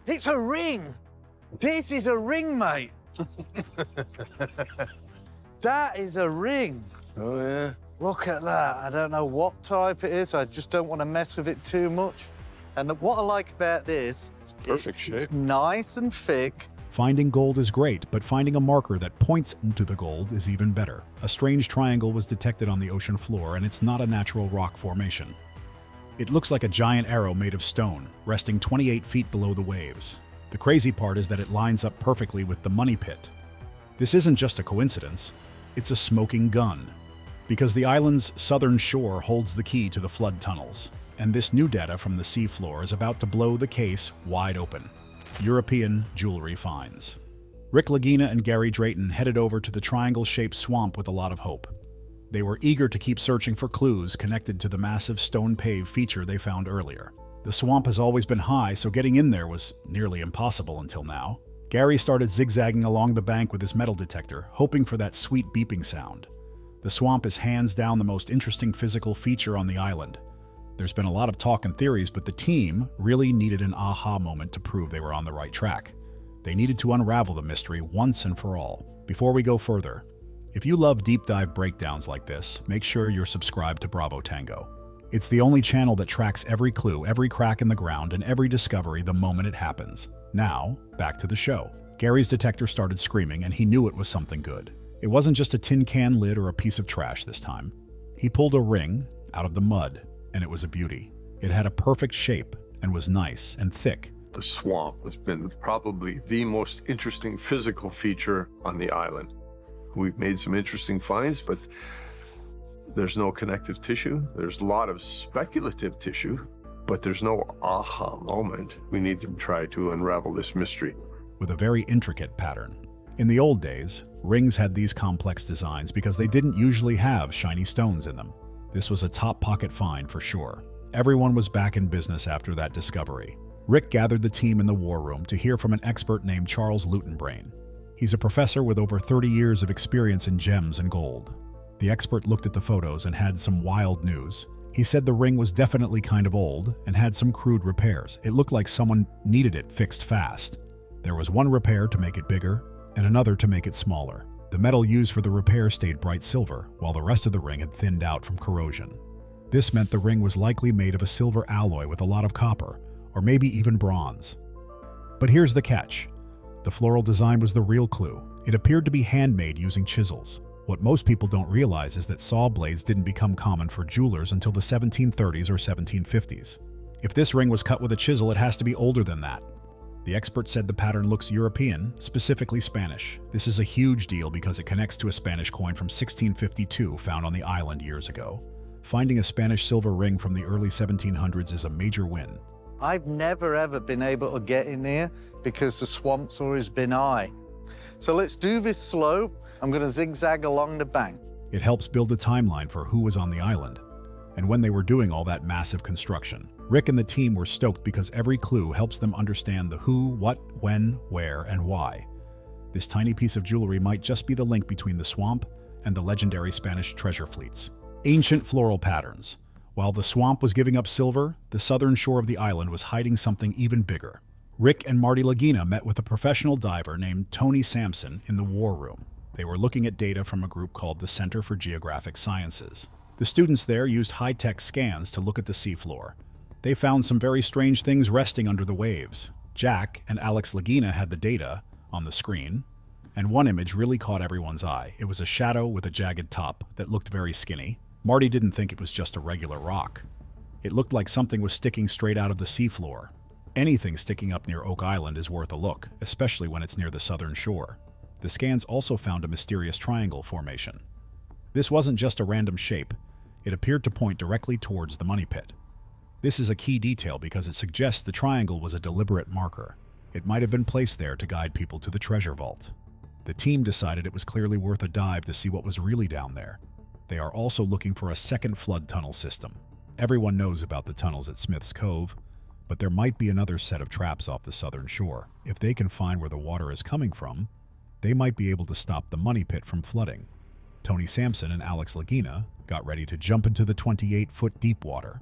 It's a ring! This is a ring, mate. That is a ring. Oh, yeah? Look at that. I don't know what type it is. I just don't want to mess with it too much. And what I like about this, Perfect shape. It's nice and thick. Finding gold is great, but finding a marker that points into the gold is even better. A strange triangle was detected on the ocean floor, and it's not a natural rock formation. It looks like a giant arrow made of stone, resting 28 feet below the waves. The crazy part is that it lines up perfectly with the money pit. This isn't just a coincidence, it's a smoking gun. Because the island's southern shore holds the key to the flood tunnels, and this new data from the seafloor is about to blow the case wide open. European jewelry finds. Rick Lagina and Gary Drayton headed over to the triangle-shaped swamp with a lot of hope. They were eager to keep searching for clues connected to the massive stone pave feature they found earlier. The swamp has always been high, so getting in there was nearly impossible until now. Gary started zigzagging along the bank with his metal detector, hoping for that sweet beeping sound. The swamp is hands down the most interesting physical feature on the island. There's been a lot of talk and theories, but the team really needed an aha moment to prove they were on the right track. They needed to unravel the mystery once and for all. Before we go further, if you love deep dive breakdowns like this, make sure you're subscribed to Bravo Tango. It's the only channel that tracks every clue, every crack in the ground, and every discovery the moment it happens. Now, back to the show. Gary's detector started screaming, and he knew it was something good. It wasn't just a tin can lid or a piece of trash this time. He pulled a ring out of the mud, and it was a beauty. It had a perfect shape and was nice and thick. The swamp has been probably the most interesting physical feature on the island. We've made some interesting finds, but there's no connective tissue. There's a lot of speculative tissue, but there's no aha moment. We need to try to unravel this mystery. With a very intricate pattern. In the old days, rings had these complex designs because they didn't usually have shiny stones in them. This was a top pocket find for sure. Everyone was back in business after that discovery. Rick gathered the team in the war room to hear from an expert named Charles Lutenbrain. He's a professor with over 30 years of experience in gems and gold. The expert looked at the photos and had some wild news. He said the ring was definitely kind of old and had some crude repairs. It looked like someone needed it fixed fast. There was one repair to make it bigger and another to make it smaller. The metal used for the repair stayed bright silver, while the rest of the ring had thinned out from corrosion. This meant the ring was likely made of a silver alloy with a lot of copper, or maybe even bronze. But here's the catch. The floral design was the real clue. It appeared to be handmade using chisels. What most people don't realize is that saw blades didn't become common for jewelers until the 1730s or 1750s. If this ring was cut with a chisel, it has to be older than that. The expert said the pattern looks European, specifically Spanish. This is a huge deal because it connects to a Spanish coin from 1652 found on the island years ago. Finding a Spanish silver ring from the early 1700s is a major win. I've never ever been able to get in here because the swamp's always been high. So let's do this slow. I'm going to zigzag along the bank. It helps build a timeline for who was on the island and when they were doing all that massive construction. Rick and the team were stoked because every clue helps them understand the who, what, when, where, and why. This tiny piece of jewelry might just be the link between the swamp and the legendary Spanish treasure fleets. Ancient floral patterns. While the swamp was giving up silver, the southern shore of the island was hiding something even bigger. Rick and Marty Lagina met with a professional diver named Tony Sampson in the war room. They were looking at data from a group called the Center for Geographic Sciences. The students there used high-tech scans to look at the seafloor. They found some very strange things resting under the waves. Jack and Alex Lagina had the data on the screen, and one image really caught everyone's eye. It was a shadow with a jagged top that looked very skinny. Marty didn't think it was just a regular rock. It looked like something was sticking straight out of the seafloor. Anything sticking up near Oak Island is worth a look, especially when it's near the southern shore. The scans also found a mysterious triangle formation. This wasn't just a random shape. It appeared to point directly towards the money pit. This is a key detail because it suggests the triangle was a deliberate marker. It might have been placed there to guide people to the treasure vault. The team decided it was clearly worth a dive to see what was really down there. They are also looking for a second flood tunnel system. Everyone knows about the tunnels at Smith's Cove, but there might be another set of traps off the southern shore. If they can find where the water is coming from, they might be able to stop the money pit from flooding. Tony Sampson and Alex Lagina got ready to jump into the 28-foot deep water.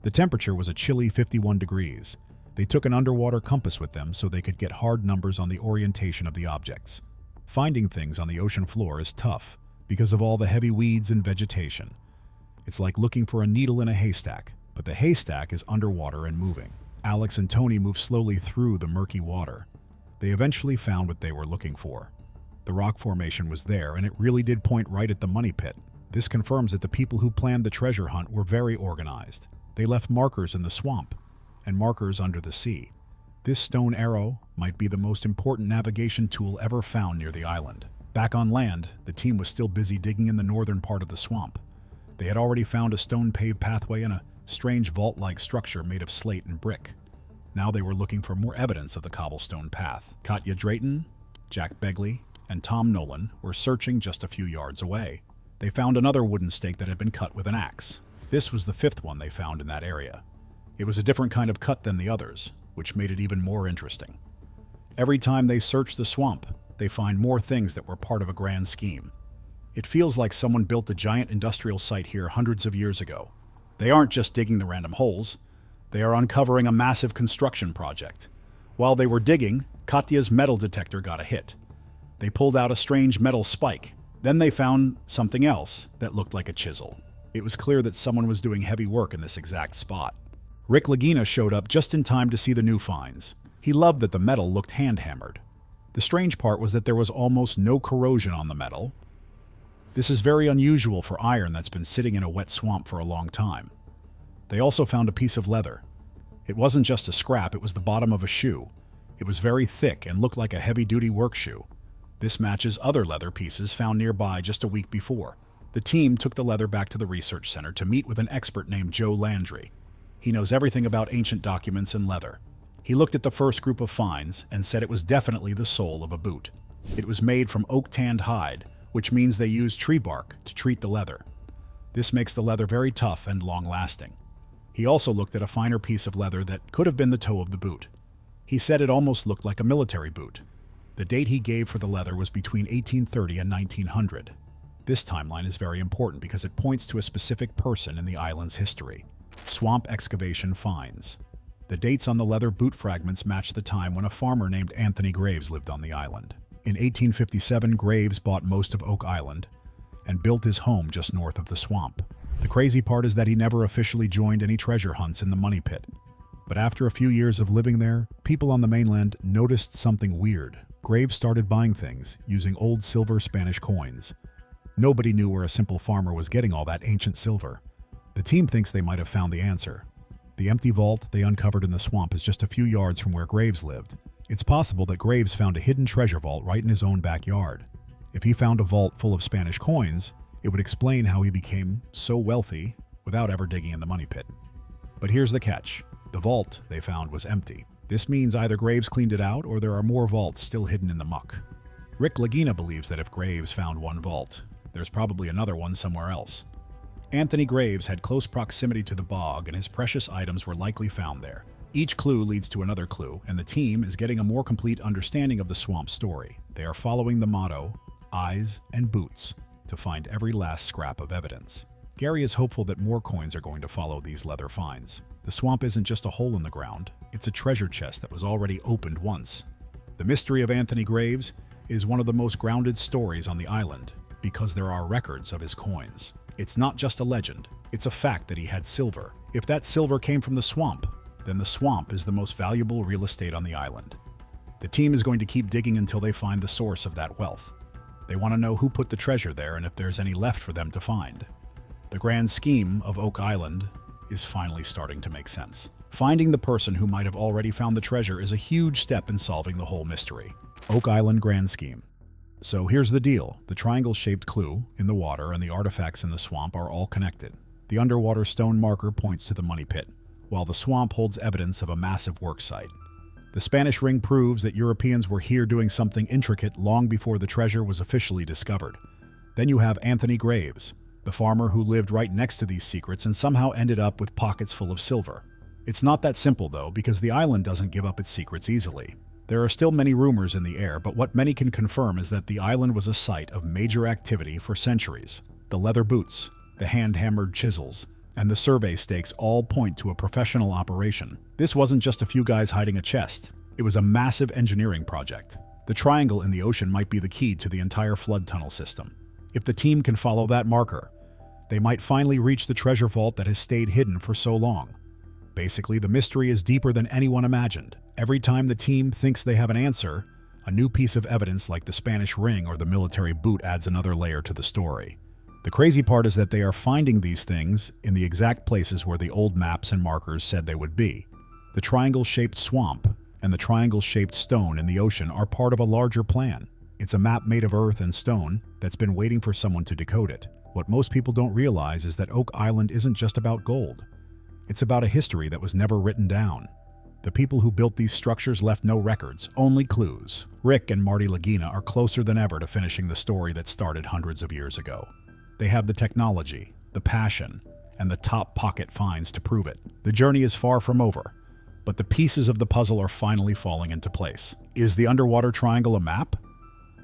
The temperature was a chilly 51 degrees, They took an underwater compass with them so they could get hard numbers on the orientation of the objects. Finding things on the ocean floor is tough because of all the heavy weeds and vegetation. It's like looking for a needle in a haystack, but the haystack is underwater and moving. Alex and Tony moved slowly through the murky water. They eventually found what they were looking for. The rock formation was there, and it really did point right at the money pit. This confirms that the people who planned the treasure hunt were very organized. They left markers in the swamp and markers under the sea. This stone arrow might be the most important navigation tool ever found near the island. Back on land, the team was still busy digging in the northern part of the swamp. They had already found a stone-paved pathway and a strange vault-like structure made of slate and brick. Now they were looking for more evidence of the cobblestone path. Katya Drayton, Jack Begley, and Tom Nolan were searching just a few yards away. They found another wooden stake that had been cut with an axe. This was the fifth one they found in that area. It was a different kind of cut than the others, which made it even more interesting. Every time they search the swamp, they find more things that were part of a grand scheme. It feels like someone built a giant industrial site here hundreds of years ago. They aren't just digging the random holes, they are uncovering a massive construction project. While they were digging, Katya's metal detector got a hit. They pulled out a strange metal spike. Then they found something else that looked like a chisel. It was clear that someone was doing heavy work in this exact spot. Rick Lagina showed up just in time to see the new finds. He loved that the metal looked hand-hammered. The strange part was that there was almost no corrosion on the metal. This is very unusual for iron that's been sitting in a wet swamp for a long time. They also found a piece of leather. It wasn't just a scrap, it was the bottom of a shoe. It was very thick and looked like a heavy-duty work shoe. This matches other leather pieces found nearby just a week before. The team took the leather back to the research center to meet with an expert named Joe Landry. He knows everything about ancient documents and leather. He looked at the first group of finds and said it was definitely the sole of a boot. It was made from oak-tanned hide, which means they used tree bark to treat the leather. This makes the leather very tough and long-lasting. He also looked at a finer piece of leather that could have been the toe of the boot. He said it almost looked like a military boot. The date he gave for the leather was between 1830 and 1900. This timeline is very important because it points to a specific person in the island's history. Swamp excavation finds. The dates on the leather boot fragments match the time when a farmer named Anthony Graves lived on the island. In 1857, Graves bought most of Oak Island and built his home just north of the swamp. The crazy part is that he never officially joined any treasure hunts in the money pit. But after a few years of living there, people on the mainland noticed something weird. Graves started buying things using old silver Spanish coins. Nobody knew where a simple farmer was getting all that ancient silver. The team thinks they might have found the answer. The empty vault they uncovered in the swamp is just a few yards from where Graves lived. It's possible that Graves found a hidden treasure vault right in his own backyard. If he found a vault full of Spanish coins, it would explain how he became so wealthy without ever digging in the money pit. But here's the catch. The vault they found was empty. This means either Graves cleaned it out or there are more vaults still hidden in the muck. Rick Lagina believes that if Graves found one vault, there's probably another one somewhere else. Anthony Graves had close proximity to the bog and his precious items were likely found there. Each clue leads to another clue, and the team is getting a more complete understanding of the swamp story. They are following the motto, eyes and boots, to find every last scrap of evidence. Gary is hopeful that more coins are going to follow these leather finds. The swamp isn't just a hole in the ground, it's a treasure chest that was already opened once. The mystery of Anthony Graves is one of the most grounded stories on the island because there are records of his coins. It's not just a legend, it's a fact that he had silver. If that silver came from the swamp, then the swamp is the most valuable real estate on the island. The team is going to keep digging until they find the source of that wealth. They want to know who put the treasure there and if there's any left for them to find. The grand scheme of Oak Island is finally starting to make sense. Finding the person who might have already found the treasure is a huge step in solving the whole mystery. Oak Island Grand Scheme. So here's the deal. The triangle-shaped clue in the water and the artifacts in the swamp are all connected. The underwater stone marker points to the money pit, while the swamp holds evidence of a massive work site. The Spanish ring proves that Europeans were here doing something intricate long before the treasure was officially discovered. Then you have Anthony Graves, the farmer who lived right next to these secrets and somehow ended up with pockets full of silver. It's not that simple though, because the island doesn't give up its secrets easily. There are still many rumors in the air, but what many can confirm is that the island was a site of major activity for centuries. The leather boots, the hand-hammered chisels, and the survey stakes all point to a professional operation. This wasn't just a few guys hiding a chest. It was a massive engineering project. The triangle in the ocean might be the key to the entire flood tunnel system. If the team can follow that marker, they might finally reach the treasure vault that has stayed hidden for so long. Basically, the mystery is deeper than anyone imagined. Every time the team thinks they have an answer, a new piece of evidence like the Spanish ring or the military boot adds another layer to the story. The crazy part is that they are finding these things in the exact places where the old maps and markers said they would be. The triangle-shaped swamp and the triangle-shaped stone in the ocean are part of a larger plan. It's a map made of earth and stone that's been waiting for someone to decode it. What most people don't realize is that Oak Island isn't just about gold. It's about a history that was never written down. The people who built these structures left no records, only clues. Rick and Marty Lagina are closer than ever to finishing the story that started hundreds of years ago. They have the technology, the passion, and the top pocket finds to prove it. The journey is far from over, but the pieces of the puzzle are finally falling into place. Is the underwater triangle a map?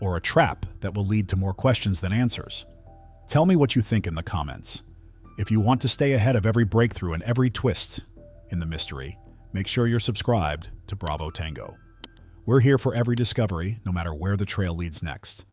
Or a trap that will lead to more questions than answers? Tell me what you think in the comments. If you want to stay ahead of every breakthrough and every twist in the mystery, make sure you're subscribed to Bravo Tango. We're here for every discovery, no matter where the trail leads next.